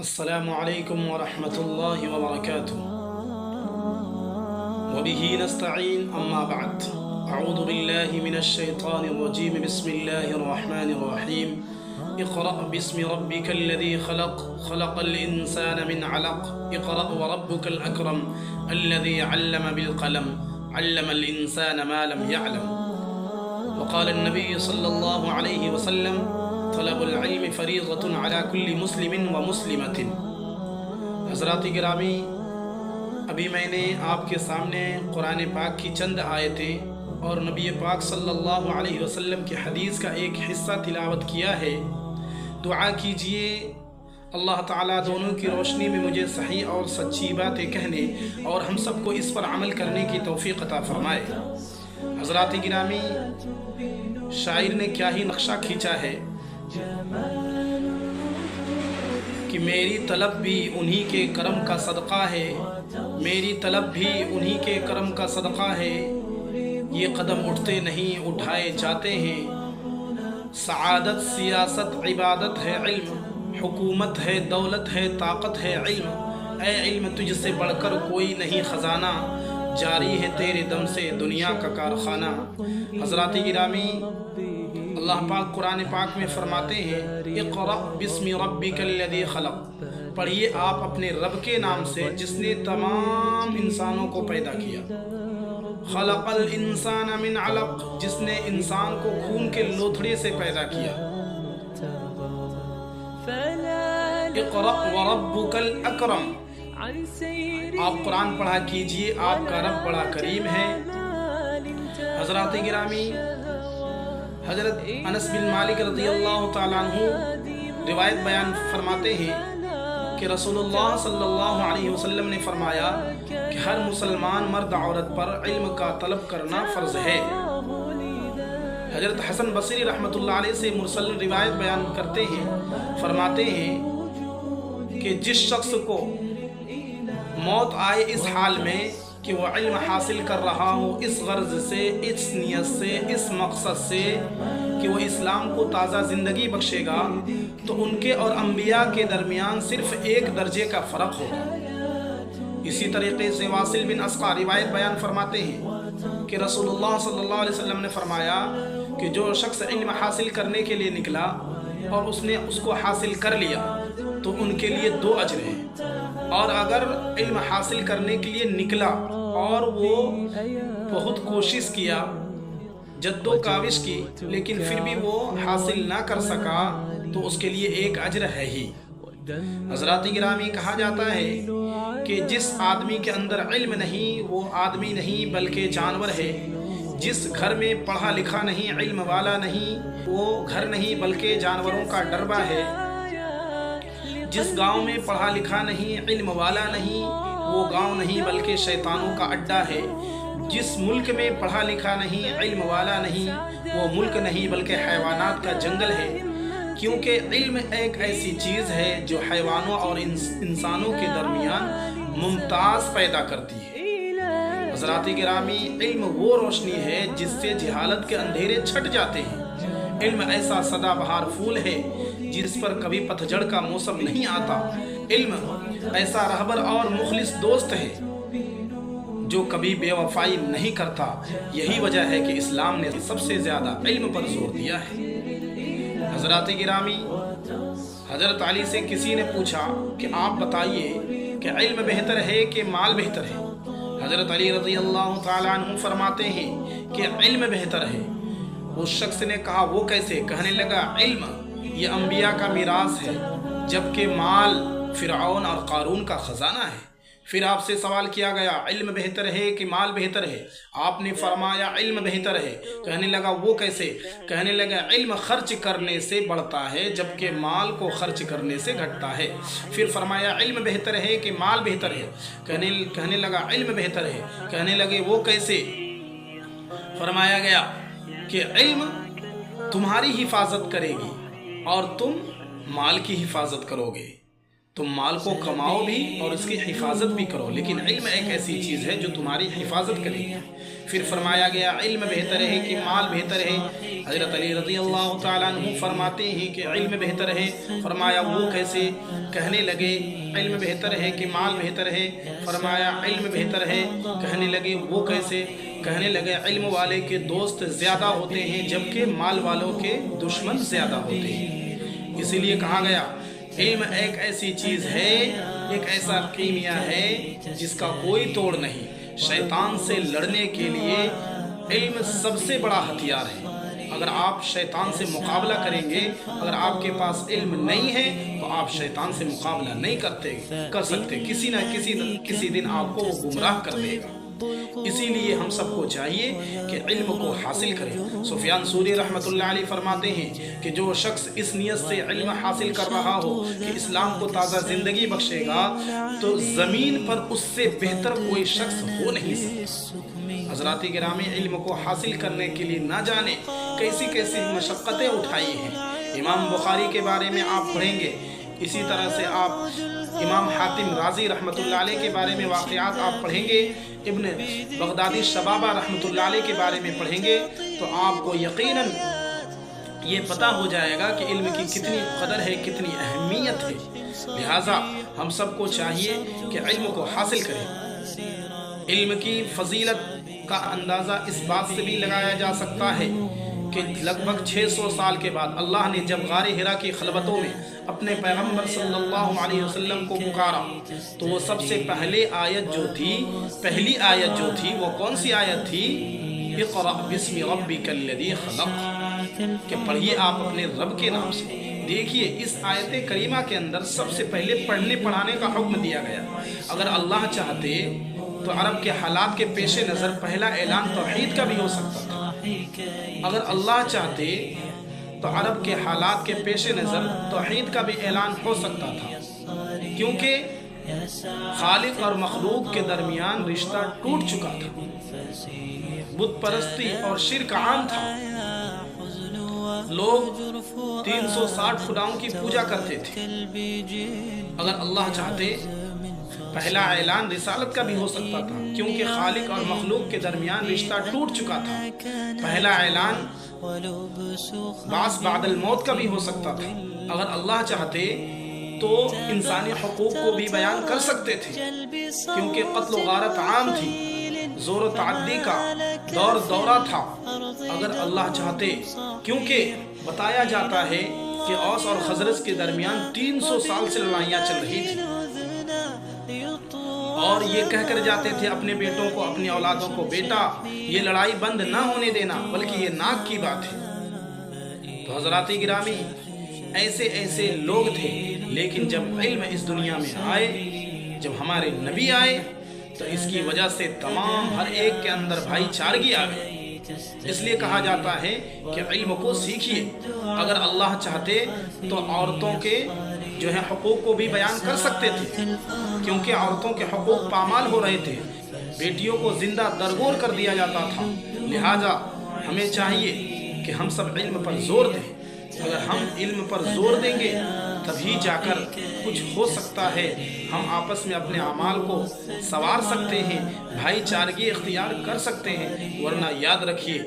السلام علیکم ورحمۃ اللہ وبرکاتہ وبه نستعین اما بعد اعوذ باللہ من الشیطان الرجیم بسم اللہ الرحمن الرحیم اقرأ باسم ربک الذی خلق خلق الانسان من علق اقرأ وربک الاکرم الذی علم بالقلم علم الانسان ما لم يعلم وقال النبی صلی اللہ علیہ وسلم طلب العلم فریضۃ علی کل مسلم و مسلمۃ۔ حضرات گرامی، ابھی میں نے آپ کے سامنے قرآن پاک کی چند آیتیں اور نبی پاک صلی اللہ علیہ وسلم کی حدیث کا ایک حصہ تلاوت کیا ہے۔ دعا کیجئے اللہ تعالیٰ دونوں کی روشنی میں مجھے صحیح اور سچی باتیں کہنے اور ہم سب کو اس پر عمل کرنے کی توفیق عطا فرمائے۔ حضرات گرامی، شاعر نے کیا ہی نقشہ کھینچا ہے کہ میری طلب بھی انہی کے کرم کا صدقہ ہے، میری طلب بھی انہی کے کرم کا صدقہ ہے، یہ قدم اٹھتے نہیں اٹھائے جاتے ہیں۔ سعادت سیاست عبادت ہے علم، حکومت ہے دولت ہے طاقت ہے علم، اے علم تجھ سے بڑھ کر کوئی نہیں خزانہ، جاری ہے تیرے دم سے دنیا کا کارخانہ۔ حضرات گرامی، اللہ پاک قرآن پاک میں فرماتے ہیں اقرأ باسم ربک الذی خلق، پڑھیے آپ اپنے رب کے نام سے جس نے تمام انسانوں کو پیدا کیا۔ خلق الانسان من علق، جس نے انسان کو خون کے لوتھڑے سے پیدا کیا۔ اقرأ وربک الاکرم، آپ قرآن پڑھا کیجئے، آپ کا رب بڑا کریم ہے۔ حضرات گرامی، حضرت انس بن مالک رضی اللہ تعالیٰ عنہ روایت بیان فرماتے ہیں کہ رسول اللہ صلی اللہ علیہ وسلم نے فرمایا کہ ہر مسلمان مرد عورت پر علم کا طلب کرنا فرض ہے۔ حضرت حسن بصری رحمۃ اللہ علیہ سے مرسل روایت بیان کرتے ہیں، فرماتے ہیں کہ جس شخص کو موت آئے اس حال میں کہ وہ علم حاصل کر رہا ہو، اس غرض سے، اس نیت سے، اس مقصد سے کہ وہ اسلام کو تازہ زندگی بخشے گا، تو ان کے اور انبیاء کے درمیان صرف ایک درجے کا فرق ہوگا۔ اسی طریقے سے واصل بن اسقع روایت بیان فرماتے ہیں کہ رسول اللہ صلی اللہ علیہ وسلم نے فرمایا کہ جو شخص علم حاصل کرنے کے لیے نکلا اور اس نے اس کو حاصل کر لیا تو ان کے لیے 2 اجر ہیں، اور اگر علم حاصل کرنے کے لیے نکلا اور وہ بہت کوشش کیا، جد و کاوش کی، لیکن پھر بھی وہ حاصل نہ کر سکا تو اس کے لیے 1 اجر ہے ہی۔ حضرات گرامی، کہا جاتا ہے کہ جس آدمی کے اندر علم نہیں وہ آدمی نہیں بلکہ جانور ہے، جس گھر میں پڑھا لکھا نہیں علم والا نہیں وہ گھر نہیں بلکہ جانوروں کا ڈربہ ہے، جس گاؤں میں پڑھا لکھا نہیں علم والا نہیں وہ گاؤں نہیں بلکہ شیطانوں کا اڈا ہے، جس ملک میں پڑھا لکھا نہیں علم والا نہیں وہ ملک نہیں بلکہ حیوانات کا جنگل ہے، کیونکہ علم ایک ایسی چیز ہے جو حیوانوں اور انسانوں کے درمیان ممتاز پیدا کرتی ہے۔ حضرات گرامی، علم وہ روشنی ہے جس سے جہالت کے اندھیرے چھٹ جاتے ہیں۔ علم ایسا سدا بہار پھول ہے جس پر کبھی پتجھڑ کا موسم نہیں آتا۔ علم ایسا رہبر اور مخلص دوست ہے جو کبھی بے وفائی نہیں کرتا۔ یہی وجہ ہے کہ اسلام نے سب سے زیادہ علم پر زور دیا ہے۔ حضرات گرامی، حضرت علی سے کسی نے پوچھا کہ آپ بتائیے کہ علم بہتر ہے کہ مال بہتر ہے؟ حضرت علی رضی اللہ تعالیٰ عنہ فرماتے ہیں کہ علم بہتر ہے۔ اس شخص نے کہا وہ کیسے؟ کہنے لگا علم یہ انبیاء کا میراث ہے، جبکہ مال فرعون اور قارون کا خزانہ ہے۔ پھر آپ سے سوال کیا گیا علم بہتر ہے کہ مال بہتر ہے؟ آپ نے فرمایا علم بہتر ہے۔ کہنے لگا وہ کیسے؟ کہنے لگا علم خرچ کرنے سے بڑھتا ہے جبکہ مال کو خرچ کرنے سے گھٹتا ہے۔ پھر فرمایا علم بہتر ہے کہ مال بہتر ہے؟ کہنے لگا علم بہتر ہے۔ کہنے لگے وہ کیسے؟ فرمایا گیا کہ علم تمہاری حفاظت کرے گی اور تم مال کی حفاظت کرو گے۔ तुम माल को कमाओ भी और इसकी हिफाजत भी करो, लेकिन इल्म एक ऐसी चीज़ है जो तुम्हारी हिफाजत करेगी। फिर फरमाया गया इल्म बेहतर है कि माल बेहतर है। हज़रत अली रज़ी अल्लाह तआला अन्हु फरमाते हैं कि इल्म बेहतर है। फरमाया वो कैसे? कहने लगे इल्म बेहतर है कि माल बेहतर है? फरमाया इल्म बेहतर है। कहने लगे वो कैसे? कहने लगे इल्म वाले के दोस्त ज़्यादा होते हैं जबकि माल वालों के दुश्मन ज़्यादा होते हैं। इसीलिए कहा गया इल्म एक ऐसी चीज़ है, एक ऐसा कीमिया है जिसका कोई तोड़ नहीं। शैतान से लड़ने के लिए इल्म सबसे बड़ा हथियार है। अगर आप शैतान से मुकाबला करेंगे, अगर आपके पास इल्म नहीं है तो आप शैतान से मुकाबला नहीं कर सकते। किसी न किसी दिन आपको वो गुमराह कर देगा। इसीलिए हम सबको चाहिए कि इल्म को हासिल करें। सुफियान सूरी रहमतुल्लाह अलैह फरमाते हैं कि जो शख्स इस नियत से इल्म हासिल कर रहा हो कि इस्लाम को ताज़ा ज़िंदगी बख्शेगा, तो ज़मीन पर उससे बेहतर कोई शख्स हो नहीं सकता। हज़रात गिरामी, इल्म को हासिल करने के लिए ना जाने कैसी कैसी मशक्क़तें उठाई हैं। इमाम बुखारी के बारे में आप पढ़ेंगे, इसी तरह से आप इमाम हातिम राजी रहमतुल्लाह अलैह के बारे में वाक़यात आप पढ़ेंगे, इब्न बगदादी शबाबा रहमतुल्लाह अलैह के बारे में पढ़ेंगे, तो आपको यकीनन ये पता हो जाएगा कि इल्म की कितनी कदर है, कितनी अहमियत है। लिहाजा हम सबको चाहिए कि इल्म को हासिल करें। इल्म की फजीलत का अंदाज़ा इस बात से भी लगाया जा सकता है कि लगभग 600 साल के बाद अल्लाह ने जब गारे हिरा की खलबतों में अपने पैगम्बर सल्लल्लाहु अलैहि वसल्लम को पुकारा, तो वो सबसे पहली आयत जो थी वो कौन सी आयत थी? इक़रा बिस्मि रब्बिकल्लज़ी खलक़, कि पढ़िए आप अपने रब के नाम से। देखिए, इस आयत करीमा के अंदर सबसे पहले पढ़ने पढ़ाने का हुक्म दिया गया। अगर अल्लाह चाहते तो अरब के हालात के पेश नज़र पहला ऐलान तौहीद का भी हो सकता था। अगर अल्लाह चाहते तो अरब के हालात के पेश नज़र तौहीद का भी ऐलान हो सकता था, क्योंकि खालिक और मखलूक के दरमियान रिश्ता टूट चुका था। बुत परस्ती और शिर्क आम था। लोग 360 खुदाओं की पूजा करते थे। अगर अल्लाह चाहते पहला ऐलान रिसालत का भी हो सकता था, क्योंकि खालिक और मखलूक के दरमियान रिश्ता टूट चुका था। पहला ऐलान बास बादल मौत का भी हो सकता था। अगर अल्लाह चाहते तो इंसानी हुकूक को भी बयान कर सकते थे, क्योंकि कत्ल गारत आम थी, जोर तअद्दी का दौरा था। अगर अल्लाह चाहते, क्योंकि बताया जाता है कि औस और खजरज के दरमियान 300 साल से लड़ाइयाँ चल रही थी, और ये कहकर जाते थे अपने बेटों को, अपनी औलादों को, बेटा ये लड़ाई बंद ना होने देना, बल्कि ये नाक की बात है। तो हज़रात गिरामी, ऐसे ऐसे लोग थे, लेकिन जब इल्म इस दुनिया में आए, जब हमारे नबी आए, तो इसकी वजह से तमाम हर एक के अंदर भाईचारगी आ गई। इसलिए कहा जाता है कि इल्म को सीखिए। अगर अल्लाह चाहते तो औरतों के जो है हुकूक को भी बयान कर सकते थे, क्योंकि औरतों के हुकूक पामाल हो रहे थे, बेटियों को जिंदा दरगोर कर दिया जाता था। लिहाजा हमें चाहिए कि हम सब इल्म पर जोर दें। अगर हम इल्म पर जोर देंगे तभी जाकर कुछ हो सकता है। हम आपस में अपने अमाल को संवार सकते हैं, भाईचारगी इख्तियार कर सकते हैं। वरना याद रखिए,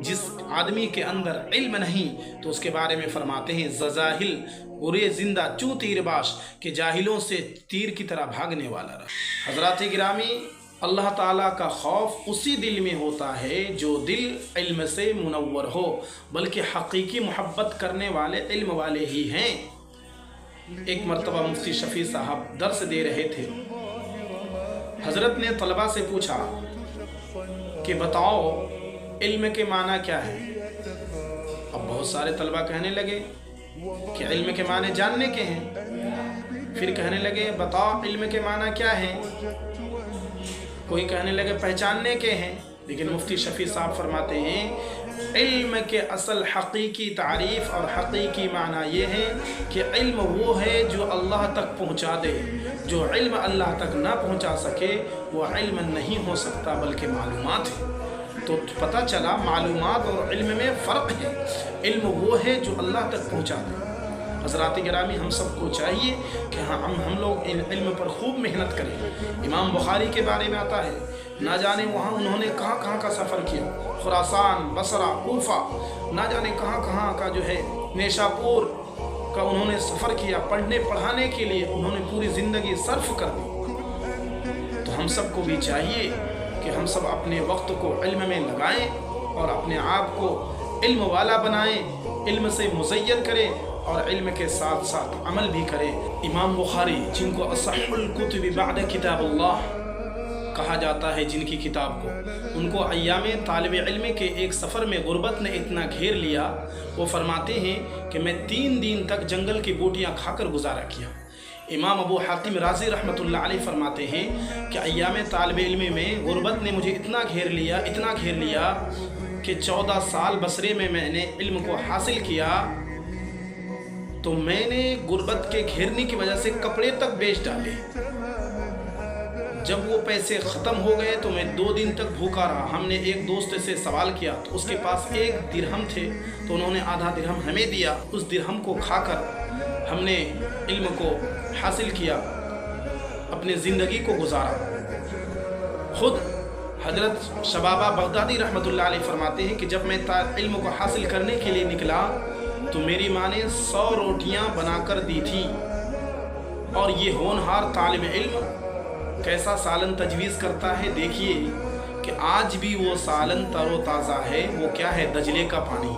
जिस आदमी के अंदर इल्म नहीं, तो उसके बारे में फरमाते हैं ज़जाहिल उरे जिंदा चू तीरबाश, के जाहिलों से तीर की तरह भागने वाला रहा। हज़रात गिरामी, अल्लाह ताला का खौफ उसी दिल में होता है जो दिल इल्म से मुनव्वर हो, बल्कि हकीकी मोहब्बत करने वाले इल्म वाले ही हैं। एक मरतबा मुफ्ती शफी साहब दर्स दे रहे थे। हज़रत ने तलबा से पूछा कि बताओ इल्म के माना क्या है। अब बहुत सारे तलबा कहने लगे कि इल्म के माने जानने के हैं। फिर कहने लगे बताओ इल्म के माना क्या है। कोई कहने लगे पहचानने के हैं। लेकिन मुफ्ती शफी साहब फरमाते हैं इल्म के असल हकीकी तारीफ़ और हकीकी माना ये है कि इल्म वो है जो अल्लाह तक पहुँचा दे। जो इल्म अल्लाह तक ना पहुँचा सके वो इल्म नहीं हो सकता, बल्कि मालूमात है। तो पता चला मालूमात और इल्म में फ़र्क है। इल्म वो है जो अल्लाह तक पहुँचा दे। हज़रात गिरामी, हम सबको चाहिए कि हम लोग इन इल्म पर खूब मेहनत करें। इमाम बुखारी के बारे में आता है, ना जाने वहाँ उन्होंने कहाँ का सफ़र किया, खुरासान, बसरा, कूफा, ना जाने कहाँ का जो है नेशापुर का उन्होंने सफ़र किया। पढ़ने पढ़ाने के लिए उन्होंने पूरी ज़िंदगी सर्फ कर दी। तो हम सबको भी चाहिए कि हम सब अपने वक्त को इल्म में लगाएं और अपने आप को इल्म वाला बनाएं, इल्म से मुज़य्यन करें और इल्म के साथ साथ अमल भी करें। इमाम बुखारी, जिनको असहुल कुतुब बअद किताबुल्लाह कहा जाता है, जिनकी किताब को, उनको अय्यामे तालिब इल्म के एक सफ़र में गुर्बत ने इतना घेर लिया, वो फरमाते हैं कि मैं 3 दिन तक जंगल की बूटियाँ खाकर गुजारा किया। इमाम अबू हातिम राज़ी रहमतुल्लाह अलैह फरमाते हैं कि अय्यामे तालिब इल्म में गुर्बत ने मुझे इतना घेर लिया कि 14 साल बसरे में मैंने इल्म को हासिल किया, तो मैंने गुर्बत के घेरने की वजह से कपड़े तक बेच डाले। जब वो पैसे ख़त्म हो गए तो मैं 2 दिन तक भूखा रहा। हमने एक दोस्त से सवाल किया तो उसके पास 1 दिरहम थे, तो उन्होंने आधा दिरहम हमें दिया। उस दिरहम को खाकर हमने इल्म को हासिल किया, अपनी ज़िंदगी को गुजारा। खुद हज़रत शबाबा बगदादी रहमतुल्लाह अलैह फरमाते हैं कि जब मैं इल्म को हासिल करने के लिए निकला तो मेरी माँ ने 100 रोटियाँ बनाकर दी थी। और ये होनहार तालिब इल्म कैसा सालन तजवीज़ करता है, देखिए कि आज भी वो सालन तरोताज़ा है। वो क्या है, दजले का पानी।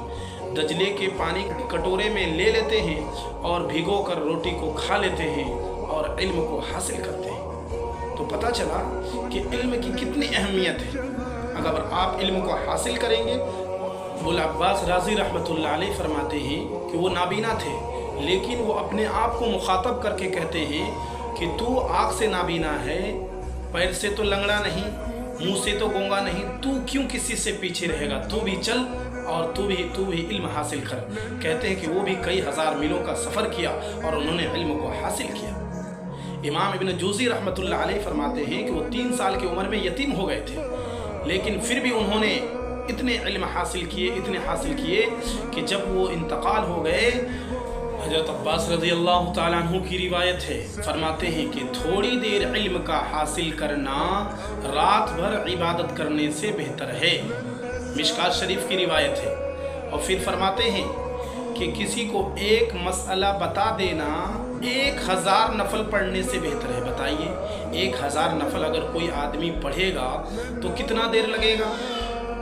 दजले के पानी कटोरे में ले लेते हैं और भिगो कर रोटी को खा लेते हैं और इल्म को हासिल करते हैं। तो पता चला कि इल्म की कितनी अहमियत है। अगर आप इल्म को हासिल करेंगे, अबुल अब्बास राज़ी रहमतुल्लाह अलैह फरमाते हैं कि वो नाबीना थे, लेकिन वो अपने आप को मुखातब करके कहते हैं कि तू आँख से नाबीना है, पैर से तो लंगड़ा नहीं, मुंह से तो गूंगा नहीं, तू क्यों किसी से पीछे रहेगा, तू भी चल और तू भी इल्म हासिल कर। कहते हैं कि वो भी कई हज़ार मीलों का सफ़र किया और उन्होंने इल्म को हासिल किया। इमाम इब्न जूज़ी रहमतुल्लाह अलैह फरमाते हैं कि वो 3 साल की उम्र में यतीम हो गए थे, लेकिन फिर भी उन्होंने इतने इल्म हासिल किए कि जब वो इंतकाल हो गए, हज़रत अब्बास रज़ियल्लाहु ताला अन्हु की रिवायत है, फरमाते हैं कि थोड़ी देर इल्म का हासिल करना रात भर इबादत करने से बेहतर है। मिशकात शरीफ की रिवायत है। और फिर फरमाते हैं कि किसी को एक मसला बता देना 1000 नफल पढ़ने से बेहतर है। बताइए 1000 नफल अगर कोई आदमी पढ़ेगा तो कितना देर लगेगा,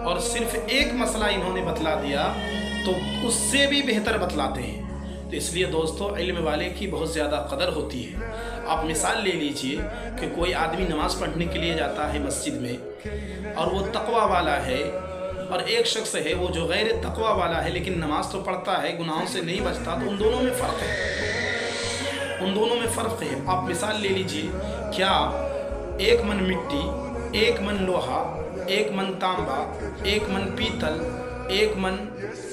और सिर्फ एक मसला इन्होंने बतला दिया तो उससे भी बेहतर बतलाते हैं। तो इसलिए दोस्तों, इल्म वाले की बहुत ज़्यादा कदर होती है। आप मिसाल ले लीजिए कि कोई आदमी नमाज़ पढ़ने के लिए जाता है मस्जिद में और वो तक़वा वाला है, और एक शख्स है वो जो गैर तक़वा वाला है लेकिन नमाज तो पढ़ता है, गुनाहों से नहीं बचता, तो उन दोनों में फ़र्क है। आप मिसाल ले लीजिए, क्या 1 मन मिट्टी, 1 मन लोहा, 1 मन तांबा, 1 मन पीतल, 1 मन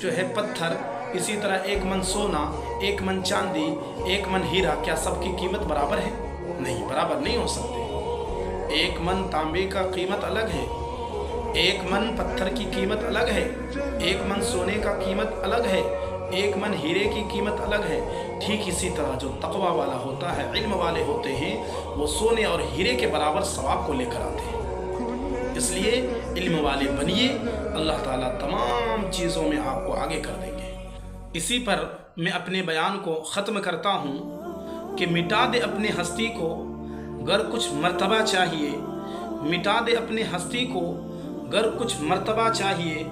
जो है पत्थर, इसी तरह 1 मन सोना, 1 मन चांदी, 1 मन हीरा, क्या सबकी कीमत बराबर है? नहीं, बराबर नहीं हो सकते। 1 मन तांबे का कीमत अलग है, 1 मन पत्थर की कीमत अलग है, 1 मन सोने का कीमत अलग है, 1 मन हीरे की कीमत अलग है। ठीक इसी तरह जो तक़वा वाला होता है, इल्म वाले होते हैं, वो सोने और हीरे के बराबर सवाब को लेकर आते हैं। इसलिए इल्म वाले बनिए, अल्लाह ताला तमाम चीज़ों में आपको आगे कर देंगे। इसी पर मैं अपने बयान को ख़त्म करता हूँ कि मिटा दे अपने हस्ती को गर कुछ मर्तबा चाहिए, मिटा दे अपने हस्ती को गर कुछ मर्तबा चाहिए,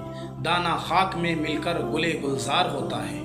दाना खाक में मिलकर गुले गुलजार होता है।